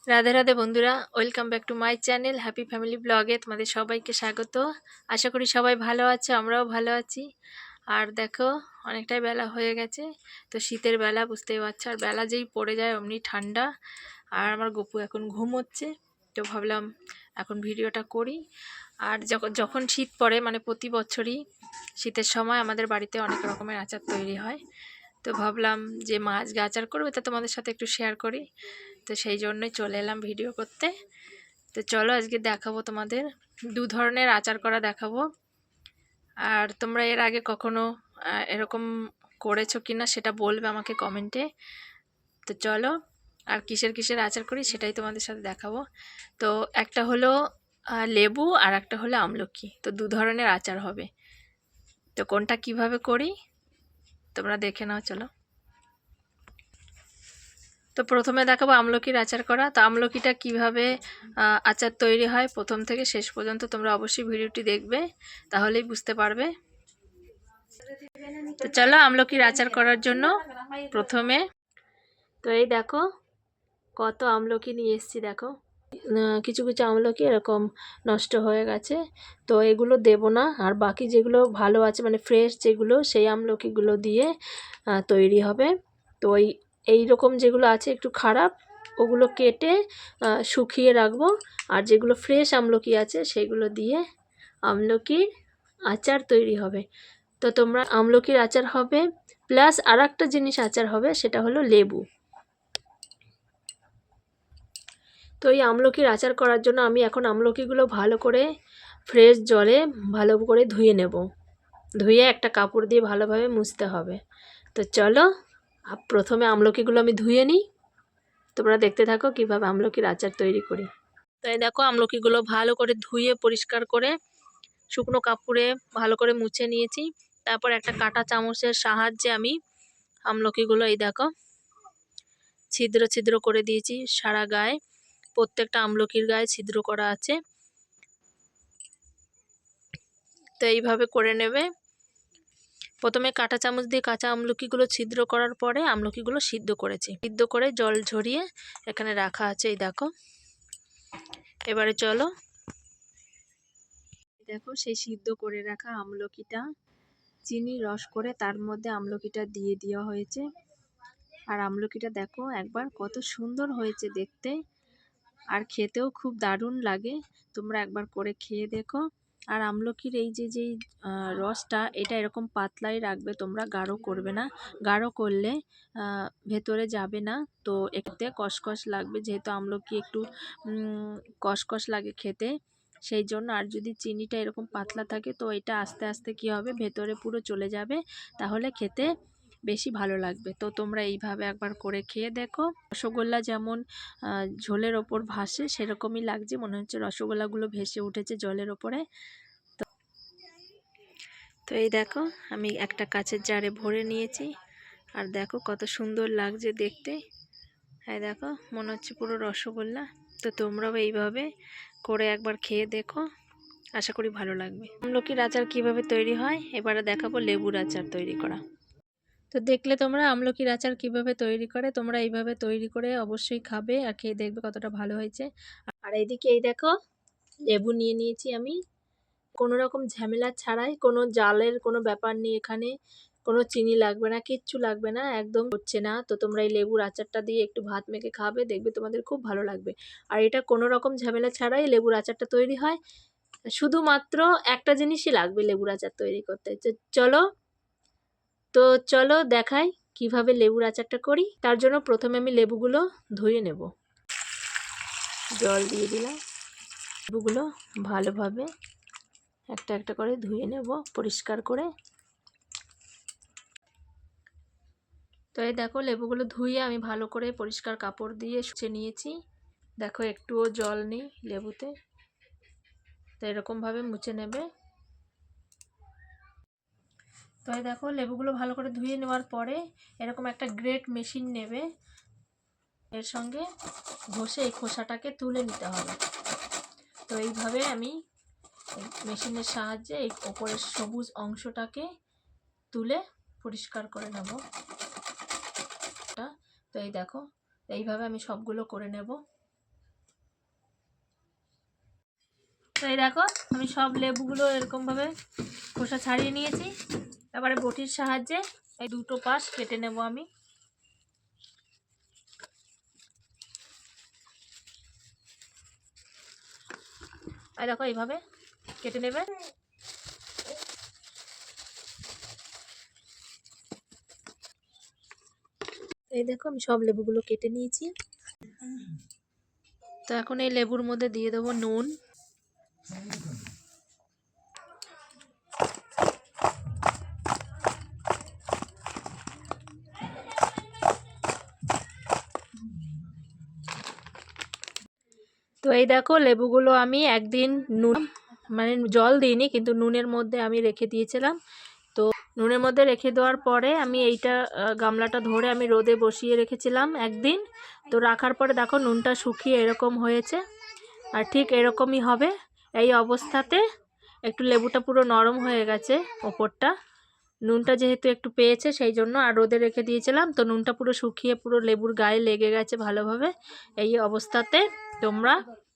রাধে রাধে বন্ধুরা, welcome back to my channel happy family ব্লগে তোমাদের সবাইকে স্বাগত। আশা করি সবাই ভালো আছে, আমরাও ভালো আছি। আর দেখো, অনেকটাই বেলা হয়ে গেছে। তো শীতের বেলা বুঝতেই পারছো, আর বেলা যেই পড়ে যায় অমনি ঠান্ডা। আর আমার গপু এখন ঘুমোচ্ছে। তো ভাবলাম এখন ভিডিওটা করি। আর যখন যখন শীত পড়ে, মানে প্রতি বছরই শীতের সময় আমাদের বাড়িতে অনেক রকমের আচার তৈরি হয়। তো ভাবলাম যে মা আজকে আচার করবে, তা তোমাদের সাথে একটু শেয়ার করি। তো সেই জন্যই চলে এলাম ভিডিও করতে। তো চলো আজকে দেখাবো তোমাদের দু ধরনের আচার করা দেখাবো। আর তোমরা এর আগে কখনো এরকম করেছো কিনা সেটা বলবে আমাকে কমেন্টে। তো চলো, আর কিসের কিসের আচার করি সেটাই তোমাদের সাথে দেখাবো। তো একটা হলো লেবু, আর একটা হলো আমলকি। তো দু ধরনের আচার হবে। তো কোনটা কিভাবে করি তোমরা দেখে নাও, চলো। তো প্রথমে দেখাবো আমলকির আচার করা। তো আমলকিটা কিভাবে আচার তৈরি হয় প্রথম থেকে শেষ পর্যন্ত তোমরা অবশ্যই ভিডিওটি দেখবে, তাহলেই বুঝতে পারবে। তো চলো আমলকির আচার করার জন্য প্রথমে, তো এই দেখো কত আমলকি নিয়ে এসেছি। দেখো কিছু কিছু আমলকি এরকম নষ্ট হয়ে গেছে, তো এগুলো দেব না। আর বাকি যেগুলো ভালো আছে, মানে ফ্রেশ যেগুলো, সেই আমলকিগুলো দিয়ে তৈরি হবে। তো এইরকম যেগুলো আছে একটু খারাপ, ওগুলো কেটে শুকিয়ে রাখবো। আর যেগুলো ফ্রেশ আমলকি আছে সেগুলো দিয়ে আমলকির আচার তৈরি হবে। তো তোমরা আমলকির আচার হবে, প্লাস আর একটা জিনিস আচার হবে, সেটা হলো লেবু। তো এই আমলকির আচার করার জন্য আমি এখন আমলকিগুলো ভালো করে ফ্রেশ জলে ভালো করে ধুয়ে নেব। ধুয়ে একটা কাপড় দিয়ে ভালোভাবে মুছতে হবে। তো চলো প্রথমে আমলকিগুলো আমি ধুয়ে নিই, তোমরা দেখতে থাকো কিভাবে আমলকির আচার তৈরি করি। তো এই দেখো আমলকিগুলো ভালো করে ধুয়ে পরিষ্কার করে শুকনো কাপড়ে ভালো করে মুছে নিয়েছি। তারপর একটা কাঁটা চামচের সাহায্যে আমি আমলকিগুলো এই দেখো ছিদ্র ছিদ্র করে দিয়েছি সারা গায়ে। প্রত্যেকটা আমলকির গায়ে ছিদ্র করা আছে। তো এইভাবে করে নেবে। প্রথমে কাঁটা চামচ দিয়ে কাঁচা আমলকিগুলো ছিদ্র করার পরে আমলকিগুলো সিদ্ধ করেছি, সিদ্ধ করে জল ঝরিয়ে এখানে রাখা আছে। এই দেখো, এবারে চলো দেখো সেই সিদ্ধ করে রাখা আমলকিটা চিনি রস করে তার মধ্যে আমলকিটা দিয়ে দেওয়া হয়েছে। আর আমলকিটা দেখো একবার কত সুন্দর হয়েছে দেখতে, আর খেতেও খুব দারুণ লাগে। তোমরা একবার করে খেয়ে দেখো। আর আমলকির এই যে যেই রসটা, এটা এরকম পাতলাই রাখবে তোমরা, গাঢ় করবে না। গাঢ় করলে ভেতরে যাবে না। তো এতে কষকষ লাগবে, যেহেতু আমলকি একটু কষকষ লাগে খেতে, সেই জন্য। আর যদি চিনিটা এরকম পাতলা থাকে তো এটা আস্তে আস্তে কি হবে, ভেতরে পুরো চলে যাবে, তাহলে খেতে বেশি ভালো লাগবে। তো তোমরা এইভাবে একবার করে খেয়ে দেখো। রসগোল্লা যেমন ঝোলের ওপর ভাসে, সেরকমই লাগছে, মনে হচ্ছে রসগোল্লাগুলো ভেসে উঠেছে জলের ওপরে। তো এই দেখো আমি একটা কাচের জারে ভরে নিয়েছি, আর দেখো কত সুন্দর লাগছে দেখতে। হ্যাঁ দেখো মনে হচ্ছে পুরো রসগোল্লা। তো তোমরাও এইভাবে করে একবার খেয়ে দেখো, আশা করি ভালো লাগবে। আমলকির আচার কিভাবে তৈরি হয় এবারে দেখাবো লেবুর আচার তৈরি করা। তো দেখলে তোমরা আমলকির আচার কিভাবে তৈরি করে, তোমরা এইভাবে তৈরি করে অবশ্যই খাবে আর খেয়ে দেখবে কতটা ভালো হয়েছে। আর এইদিকে এই দেখো লেবু নিয়ে নিয়েছি আমি, কোনো রকম ঝামেলা ছাড়াই, কোনো জালের কোনো ব্যাপার নেই এখানে, কোনো চিনি লাগবে না, কিচ্ছু লাগবে না, একদম হচ্ছে না। তো তোমরা এই লেবুর আচারটা দিয়ে একটু ভাত মেখে খাবে, দেখবে তোমাদের খুব ভালো লাগবে। আর এটা কোনো রকম ঝামেলা ছাড়াই লেবুর আচারটা তৈরি হয়। শুধুমাত্র একটা জিনিসই লাগবে লেবুর আচার তৈরি করতে। চলো, তো চলো দেখাই কিভাবে লেবুর আচারটা করি। তার জন্য প্রথমে আমি লেবুগুলো ধুয়ে নেব, জল দিয়ে দিলাম। লেবুগুলো ভালোভাবে একটা একটা করে ধুয়ে নেব পরিষ্কার করে। তো এই দেখো লেবুগুলো ধুয়ে আমি ভালো করে পরিষ্কার কাপড় দিয়ে শুকিয়ে নিয়েছি। দেখো একটুও জল নেই লেবুতে। তো এরকমভাবে মুছে নেবে। তো এই দেখো লেবুগুলো ভালো করে ধুয়ে নেওয়ার পরে এরকম একটা গ্রেট মেশিন নেবে, এর সঙ্গে ঘষে এই খোসাটাকে তুলে নিতে হবে। তো এইভাবে আমি মেশিনের সাহায্যে এই ওপরের সবুজ অংশটাকে তুলে পরিষ্কার করে নেব। তো এই দেখো এইভাবে আমি সবগুলো করে নেব। তো এই দেখো আমি সব লেবুগুলো এরকমভাবে খোসা ছাড়িয়ে নিয়েছি। এবারে বটির সাহায্যে এই দুটো পাশ কেটে নেব আমি। এই দেখো এইভাবে কেটে নেবে। এই দেখো আমি সব লেবুগুলো কেটে নিয়েছি। তো এখন এই লেবুর মধ্যে দিয়ে দেবো নুন, তো এই দেখো লেবুগুলো আমি একদিন নুন মানে জল দিইনি, কিন্তু নুনের মধ্যে আমি রেখে দিয়েছিলাম। তো নুনের মধ্যে রেখে দেওয়ার পরে আমি এইটা গামলাটা ধরে আমি রোদে বসিয়ে রেখেছিলাম একদিন। তো রাখার পরে দেখো নুনটা শুকিয়ে এরকম হয়েছে, আর ঠিক এরকমই হবে। এই অবস্থাতে একটু লেবুটা পুরো নরম হয়ে গেছে ওপরটা, নুনটা যেহেতু একটু পেয়েছে সেই জন্য। আর রোদে রেখে দিয়েছিলাম তো নুনটা পুরো শুকিয়ে পুরো লেবুর গায়ে লেগে গেছে ভালোভাবে। এই অবস্থাতে তোমরা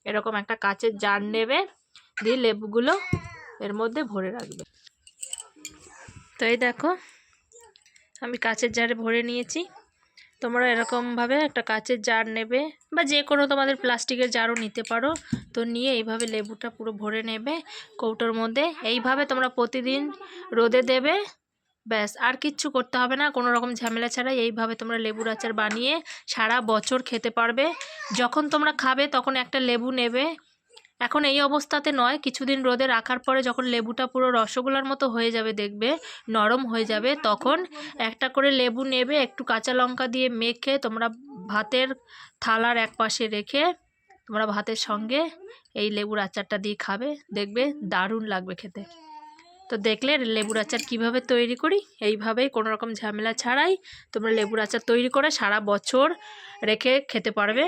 এরকম একটা কাচের জার নেবে, দিয়ে লেবুগুলো এর মধ্যে ভরে রাখবে। তো এই দেখো আমি কাচের জারে ভরে নিয়েছি। তোমরা এরকমভাবে একটা কাচের জার নেবে, বা যে কোনো তোমাদের প্লাস্টিকের জারও নিতে পারো। তো নিয়ে এইভাবে লেবুটা পুরো ভরে নেবে কৌটোর মধ্যে। এইভাবে তোমরা প্রতিদিন রোদে দেবে, ব্যাস আর কিচ্ছু করতে হবে না, কোনো রকম ঝামেলা ছাড়াই। এইভাবে তোমরা লেবুর আচার বানিয়ে সারা বছর খেতে পারবে। যখন তোমরা খাবে তখন একটা লেবু নেবে, এখন এই অবস্থাতে নয়, কিছুদিন রোদে রাখার পরে যখন লেবুটা পুরো রসগোল্লার মতো হয়ে যাবে, দেখবে নরম হয়ে যাবে, তখন একটা করে লেবু নেবে, একটু কাঁচা লঙ্কা দিয়ে মেখে তোমরা ভাতের থালার এক পাশে রেখে তোমরা ভাতের সঙ্গে এই লেবুর আচারটা দিয়ে খাবে, দেখবে দারুণ লাগবে খেতে। তো দেখলে লেবুর আচার কিভাবে তৈরি করি, এইভাবেই কোনো রকম ঝামেলা ছাড়াই তোমরা লেবুর আচার তৈরি করে সারা বছর রেখে খেতে পারবে।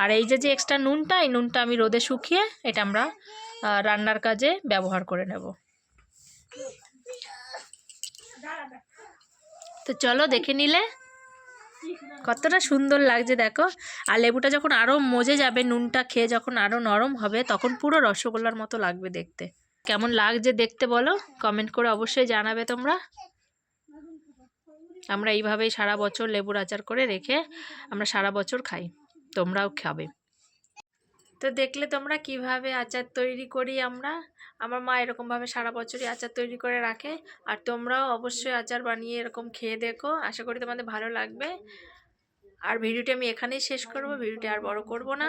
আর এই যে এক্সট্রা নুনটা, এই নুনটা আমি রোদে শুকিয়ে এটা আমরা রান্নার কাজে ব্যবহার করে নেব। তো চলো দেখে নিলে কতটা সুন্দর লাগছে দেখো। আর লেবুটা যখন আরও মজে যাবে, নুনটা খেয়ে যখন আরও নরম হবে, তখন পুরো রসগোল্লার মতো লাগবে দেখতে। কেমন লাগছে দেখতে বলো, কমেন্ট করে অবশ্যই জানাবে তোমরা। আমরা এইভাবেই সারা বছর লেবুর আচার করে রেখে আমরা সারা বছর খাই, তোমরাও খাবে। তো দেখলে তোমরা কিভাবে আচার তৈরি করি আমরা। আমার মা এরকমভাবে সারা বছরই আচার তৈরি করে রাখে, আর তোমরাও অবশ্যই আচার বানিয়ে এরকম খেয়ে দেখো, আশা করি তোমাদের ভালো লাগবে। আর ভিডিওটি আমি এখানেই শেষ করব, ভিডিওটি আর বড় করব না।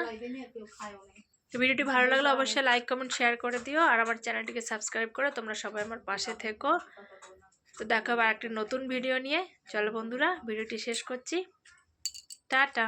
তো ভিডিওটি ভালো লাগলে অবশ্যই লাইক কমেন্ট শেয়ার করে দিও, আর আমার চ্যানেলটিকে সাবস্ক্রাইব করে তোমরা সবাই আমার পাশে থেকো। তো দেখা হবে একটা নতুন ভিডিও নিয়ে। চলো বন্ধুরা, ভিডিওটি শেষ করছি, টাটা।